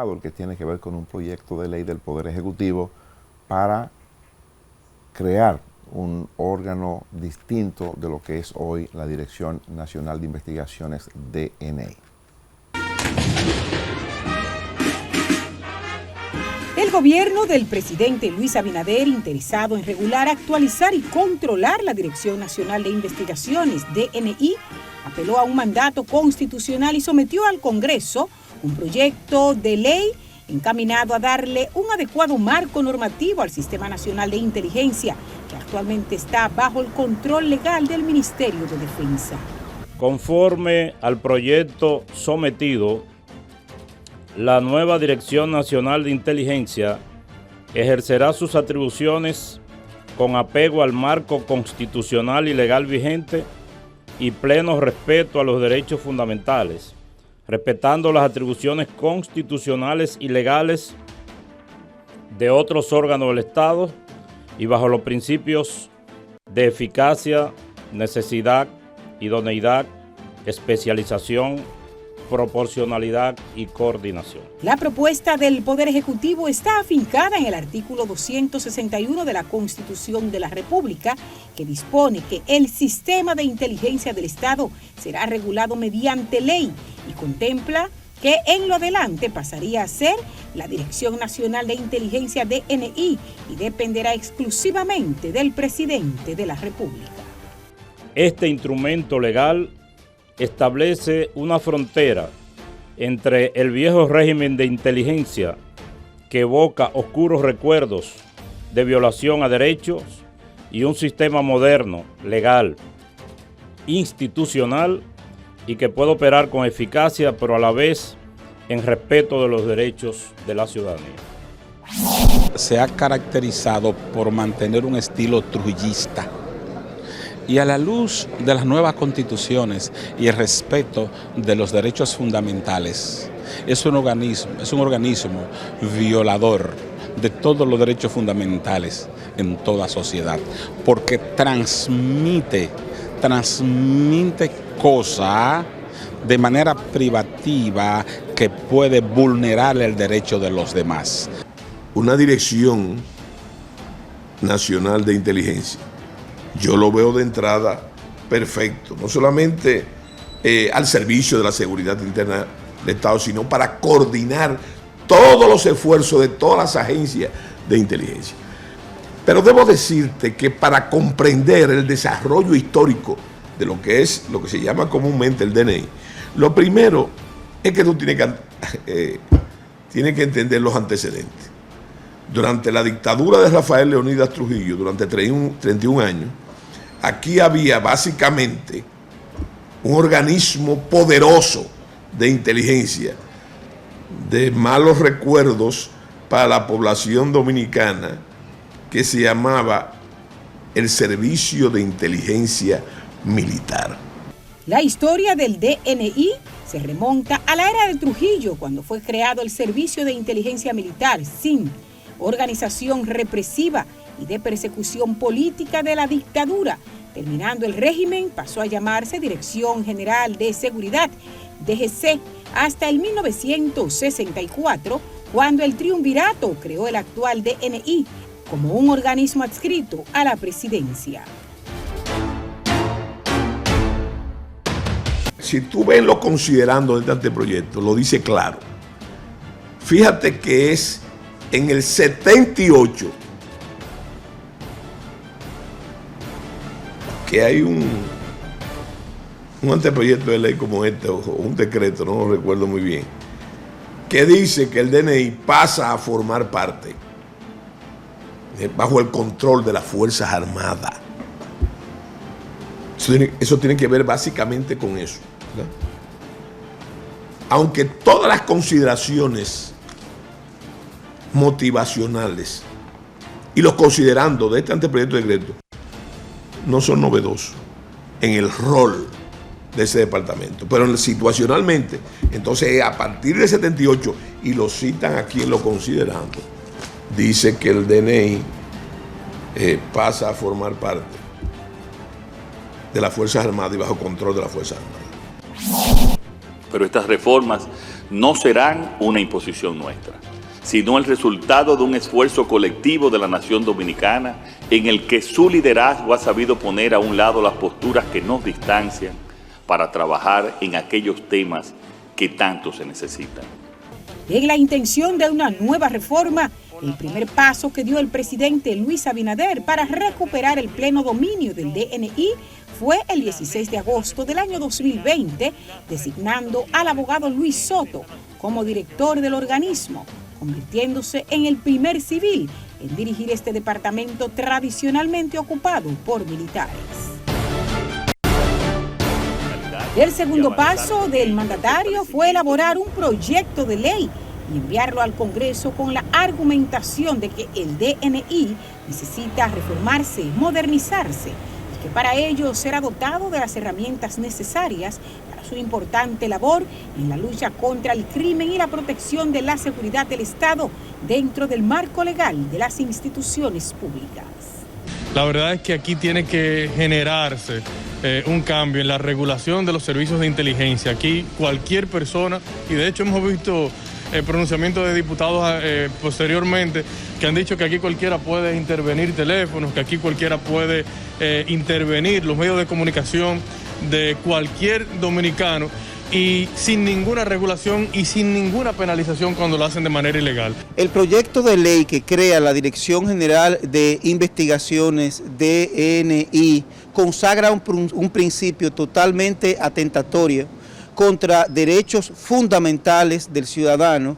planteado, el que tiene que ver con un proyecto de ley del Poder Ejecutivo para crear un órgano distinto de lo que es hoy la Dirección Nacional de Investigaciones, DNI. El gobierno del presidente Luis Abinader, interesado en regular, actualizar y controlar la Dirección Nacional de Investigaciones, DNI, apeló a un mandato constitucional y sometió al Congreso un proyecto de ley encaminado a darle un adecuado marco normativo al Sistema Nacional de Inteligencia, que actualmente está bajo el control legal del Ministerio de Defensa. Conforme al proyecto sometido, la nueva Dirección Nacional de Inteligencia ejercerá sus atribuciones con apego al marco constitucional y legal vigente y pleno respeto a los derechos fundamentales, respetando las atribuciones constitucionales y legales de otros órganos del Estado y bajo los principios de eficacia, necesidad, idoneidad, especialización, proporcionalidad y coordinación. La propuesta del Poder Ejecutivo está afincada en el artículo 261 de la Constitución de la República, que dispone que el sistema de inteligencia del Estado será regulado mediante ley y contempla que en lo adelante pasaría a ser la Dirección Nacional de Inteligencia, DNI, y dependerá exclusivamente del presidente de la República. Este instrumento legal establece una frontera entre el viejo régimen de inteligencia que evoca oscuros recuerdos de violación a derechos y un sistema moderno, legal, institucional y que puede operar con eficacia, pero a la vez en respeto de los derechos de la ciudadanía. Se ha caracterizado por mantener un estilo trujillista. Y a la luz de las nuevas constituciones y el respeto de los derechos fundamentales, es un organismo violador de todos los derechos fundamentales en toda sociedad, porque transmite cosas de manera privativa que puede vulnerar el derecho de los demás. Una Dirección Nacional de Inteligencia, yo lo veo de entrada perfecto, no solamente al servicio de la seguridad interna del Estado, sino para coordinar todos los esfuerzos de todas las agencias de inteligencia. Pero debo decirte que para comprender el desarrollo histórico de lo que se llama comúnmente el DNI, lo primero es que tú tienes que entender los antecedentes. Durante la dictadura de Rafael Leónidas Trujillo, durante 31 años, aquí había básicamente un organismo poderoso de inteligencia, de malos recuerdos para la población dominicana, que se llamaba el Servicio de Inteligencia Militar. La historia del DNI se remonta a la era de Trujillo, cuando fue creado el Servicio de Inteligencia Militar, SIM, organización represiva y de persecución política de la dictadura. Terminando el régimen, pasó a llamarse Dirección General de Seguridad, DGC, hasta el 1964, cuando el Triunvirato creó el actual DNI como un organismo adscrito a la presidencia. Si tú ves lo considerando de este anteproyecto, lo dice claro. Fíjate que es en el 78 que hay un anteproyecto de ley como este, o un decreto, no lo recuerdo muy bien, que dice que el DNI pasa a formar parte bajo el control de las Fuerzas Armadas. Eso tiene que ver básicamente con eso, ¿verdad? Aunque todas las consideraciones motivacionales y los considerando de este anteproyecto de decreto no son novedosos en el rol de ese departamento, pero situacionalmente, entonces a partir del 78, y lo citan aquí en lo considerando, dice que el DNI pasa a formar parte de las Fuerzas Armadas y bajo control de las Fuerzas Armadas. Pero estas reformas no serán una imposición nuestra, sino el resultado de un esfuerzo colectivo de la nación dominicana en el que su liderazgo ha sabido poner a un lado las posturas que nos distancian para trabajar en aquellos temas que tanto se necesitan. En la intención de una nueva reforma, el primer paso que dio el presidente Luis Abinader para recuperar el pleno dominio del DNI fue el 16 de agosto del año 2020, designando al abogado Luis Soto como director del organismo, convirtiéndose en el primer civil en dirigir este departamento tradicionalmente ocupado por militares. El segundo paso del mandatario fue elaborar un proyecto de ley y enviarlo al Congreso con la argumentación de que el DNI necesita reformarse, modernizarse, y que para ello será dotado de las herramientas necesarias para su importante labor en la lucha contra el crimen y la protección de la seguridad del Estado dentro del marco legal de las instituciones públicas. La verdad es que aquí tiene que generarse un cambio en la regulación de los servicios de inteligencia. Aquí cualquier persona, y de hecho hemos visto pronunciamientos de diputados posteriormente que han dicho que aquí cualquiera puede intervenir teléfonos, que aquí cualquiera puede intervenir los medios de comunicación de cualquier dominicano y sin ninguna regulación y sin ninguna penalización cuando lo hacen de manera ilegal. El proyecto de ley que crea la Dirección General de Investigaciones DNI consagra un principio totalmente atentatorio contra derechos fundamentales del ciudadano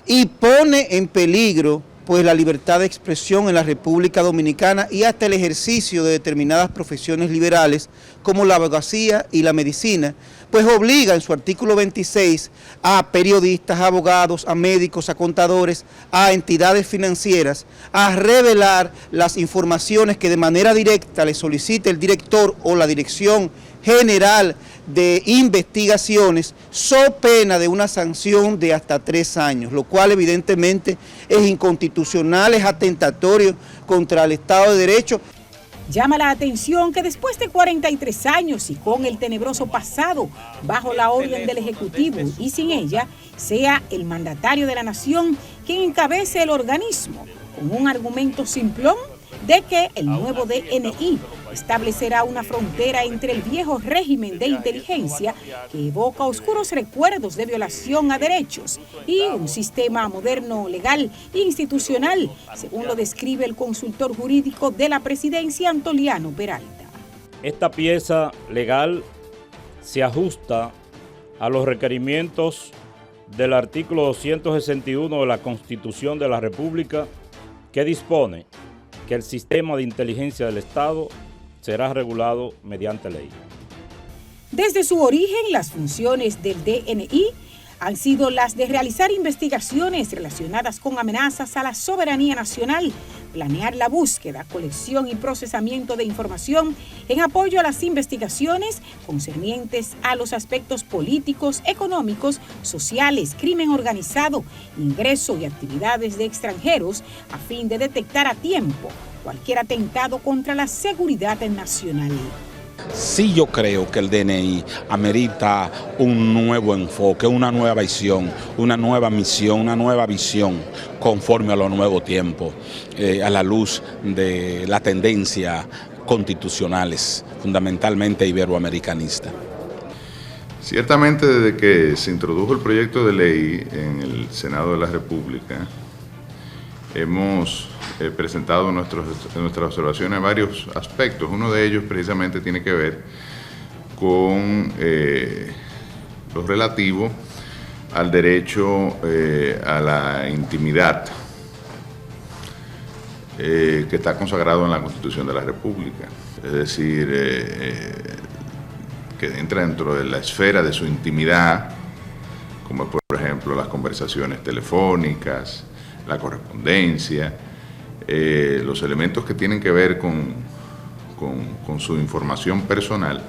y pone en peligro pues la libertad de expresión en la República Dominicana y hasta el ejercicio de determinadas profesiones liberales como la abogacía y la medicina, pues obliga en su artículo 26 a periodistas, a abogados, a médicos, a contadores, a entidades financieras a revelar las informaciones que de manera directa le solicite el director o la Dirección General de Investigaciones, so pena de una sanción de hasta 3 años, lo cual evidentemente es inconstitucional, es atentatorio contra el Estado de Derecho. Llama la atención que después de 43 años y con el tenebroso pasado bajo la orden del Ejecutivo y sin ella, sea el mandatario de la nación quien encabece el organismo con un argumento simplón de que el nuevo DNI establecerá una frontera entre el viejo régimen de inteligencia que evoca oscuros recuerdos de violación a derechos y un sistema moderno, legal e institucional, según lo describe el consultor jurídico de la presidencia, Antoliano Peralta. Esta pieza legal se ajusta a los requerimientos del artículo 261 de la Constitución de la República, que dispone que el sistema de inteligencia del Estado será regulado mediante ley. Desde su origen, las funciones del DNI han sido las de realizar investigaciones relacionadas con amenazas a la soberanía nacional, planear la búsqueda, colección y procesamiento de información en apoyo a las investigaciones concernientes a los aspectos políticos, económicos, sociales, crimen organizado, ingreso y actividades de extranjeros, a fin de detectar a tiempo cualquier atentado contra la seguridad nacional. Sí, yo creo que el DNI amerita un nuevo enfoque, una nueva visión, una nueva misión, una nueva visión conforme a los nuevos tiempos, a la luz de la tendencia constitucionales, fundamentalmente iberoamericanistas. Ciertamente, desde que se introdujo el proyecto de ley en el Senado de la República, hemos presentado nuestras observaciones en varios aspectos. Uno de ellos precisamente tiene que ver con lo relativo al derecho a la intimidad que está consagrado en la Constitución de la República. Es decir, que entra dentro de la esfera de su intimidad, como por ejemplo las conversaciones telefónicas, la correspondencia, los elementos que tienen que ver con su información personal,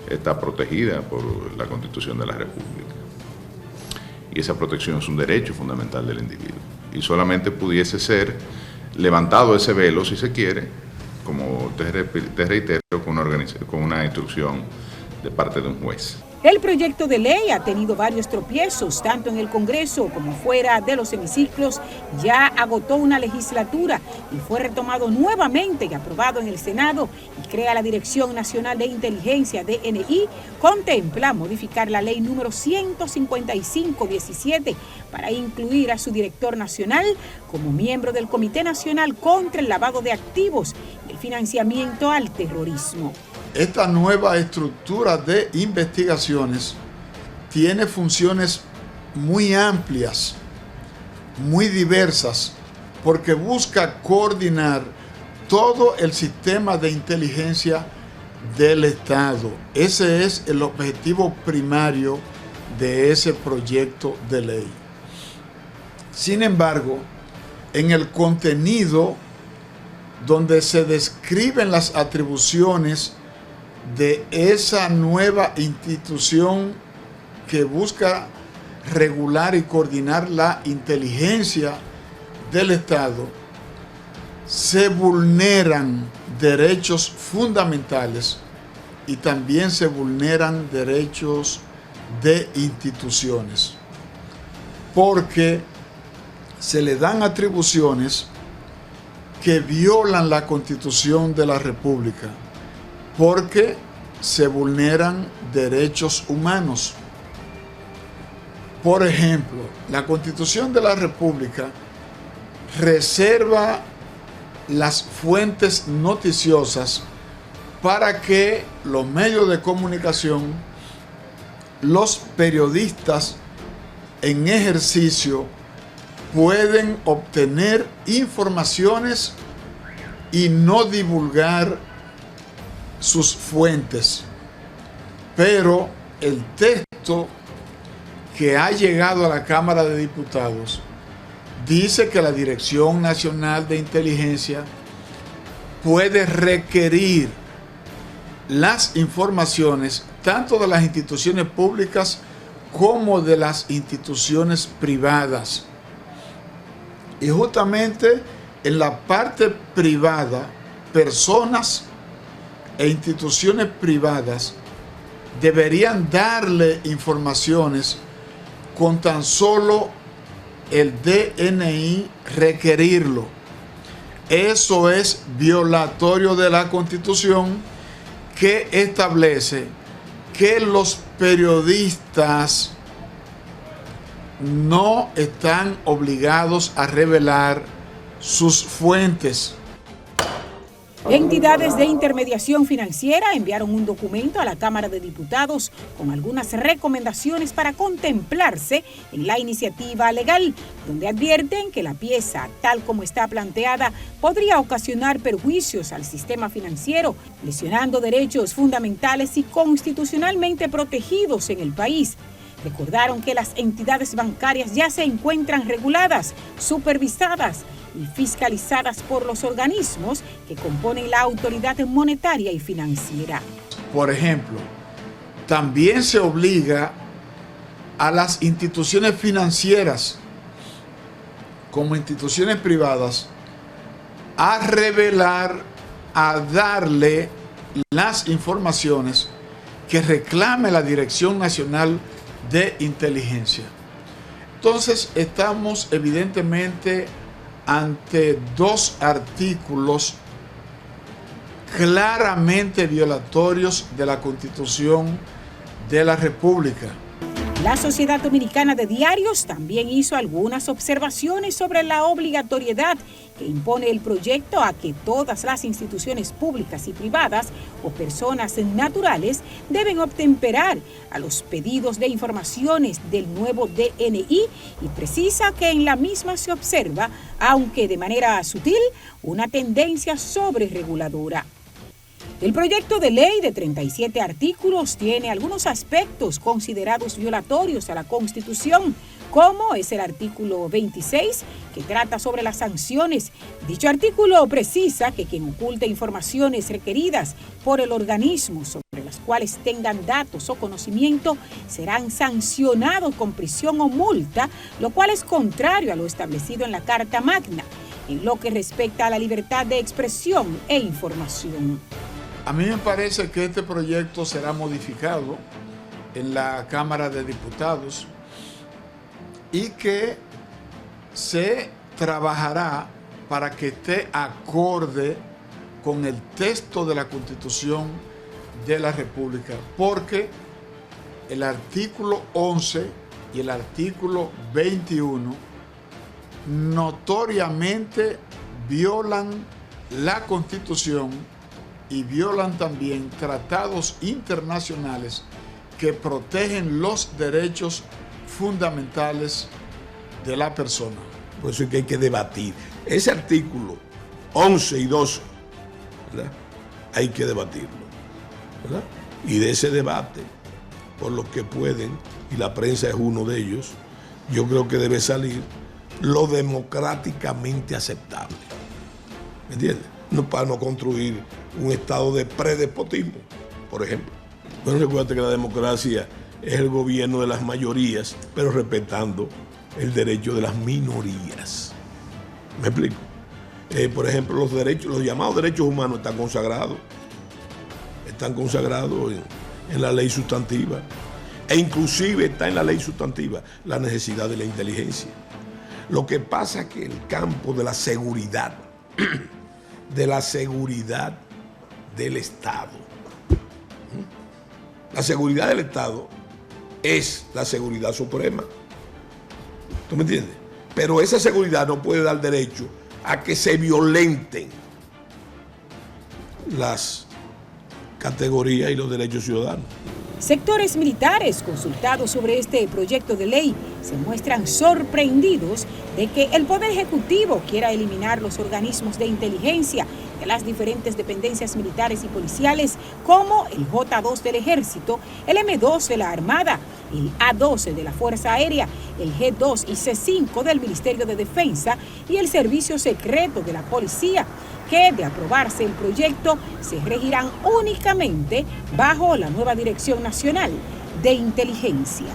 está protegida por la Constitución de la República. Y esa protección es un derecho fundamental del individuo. Y solamente pudiese ser levantado ese velo, si se quiere, como te reitero, con una instrucción de parte de un juez. El proyecto de ley ha tenido varios tropiezos, tanto en el Congreso como fuera de los hemiciclos. Ya agotó una legislatura y fue retomado nuevamente y aprobado en el Senado, y crea la Dirección Nacional de Inteligencia, DNI. Contempla modificar la ley número 155/17 para incluir a su director nacional como miembro del Comité Nacional contra el Lavado de Activos y el Financiamiento al Terrorismo. Esta nueva estructura de investigaciones tiene funciones muy amplias, muy diversas, porque busca coordinar todo el sistema de inteligencia del Estado. Ese es el objetivo primario de ese proyecto de ley. Sin embargo, en el contenido donde se describen las atribuciones de esa nueva institución que busca regular y coordinar la inteligencia del Estado, se vulneran derechos fundamentales y también se vulneran derechos de instituciones, porque se le dan atribuciones que violan la Constitución de la República, porque se vulneran derechos humanos. Por ejemplo, la Constitución de la República reserva las fuentes noticiosas para que los medios de comunicación, los periodistas en ejercicio, pueden obtener informaciones y no divulgar sus fuentes. Pero el texto que ha llegado a la Cámara de Diputados dice que la Dirección Nacional de Inteligencia puede requerir las informaciones tanto de las instituciones públicas como de las instituciones privadas. Y justamente en la parte privada, personas e instituciones privadas deberían darle informaciones con tan solo el DNI requerirlo. Eso es violatorio de la Constitución, que establece que los periodistas no están obligados a revelar sus fuentes. Entidades de intermediación financiera enviaron un documento a la Cámara de Diputados con algunas recomendaciones para contemplarse en la iniciativa legal, donde advierten que la pieza, tal como está planteada, podría ocasionar perjuicios al sistema financiero, lesionando derechos fundamentales y constitucionalmente protegidos en el país. Recordaron que las entidades bancarias ya se encuentran reguladas, supervisadas y fiscalizadas por los organismos que componen la autoridad monetaria y financiera. Por ejemplo, también se obliga a las instituciones financieras como instituciones privadas a revelar, a darle las informaciones que reclame la Dirección Nacional de Inteligencia. Entonces estamos evidentemente ante dos artículos claramente violatorios de la Constitución de la República. La Sociedad Dominicana de Diarios también hizo algunas observaciones sobre la obligatoriedad que impone el proyecto a que todas las instituciones públicas y privadas o personas naturales deben obtemperar a los pedidos de informaciones del nuevo DNI, y precisa que en la misma se observa, aunque de manera sutil, una tendencia sobrereguladora. El proyecto de ley de 37 artículos tiene algunos aspectos considerados violatorios a la Constitución, como es el artículo 26, que trata sobre las sanciones. Dicho artículo precisa que quien oculte informaciones requeridas por el organismo sobre las cuales tengan datos o conocimiento serán sancionados con prisión o multa, lo cual es contrario a lo establecido en la Carta Magna, en lo que respecta a la libertad de expresión e información. A mí me parece que este proyecto será modificado en la Cámara de Diputados y que se trabajará para que esté acorde con el texto de la Constitución de la República, porque el artículo 11 y el artículo 21 notoriamente violan la Constitución y violan también tratados internacionales que protegen los derechos fundamentales de la persona. Por eso es que hay que debatir. Ese artículo 11 y 12, ¿verdad? Hay que debatirlo, ¿verdad? Y de ese debate, por los que pueden, y la prensa es uno de ellos, yo creo que debe salir lo democráticamente aceptable. ¿Me entiendes? No, para no construir un estado de predespotismo, por ejemplo. Bueno, recuerda que la democracia es el gobierno de las mayorías, pero respetando el derecho de las minorías. ¿Me explico? Por ejemplo, los llamados derechos humanos están consagrados en la ley sustantiva, e inclusive está en la ley sustantiva la necesidad de la inteligencia. Lo que pasa es que el campo de la seguridad, del Estado, la seguridad del Estado es la seguridad suprema. ¿Tú me entiendes? Pero esa seguridad no puede dar derecho a que se violenten las categorías y los derechos ciudadanos. Sectores militares consultados sobre este proyecto de ley se muestran sorprendidos de que el Poder Ejecutivo quiera eliminar los organismos de inteligencia de las diferentes dependencias militares y policiales, como el J2 del Ejército, el M2 de la Armada, el A12 de la Fuerza Aérea, el G2 y C5 del Ministerio de Defensa y el Servicio Secreto de la Policía, que de aprobarse el proyecto se regirán únicamente bajo la nueva Dirección Nacional de Inteligencia.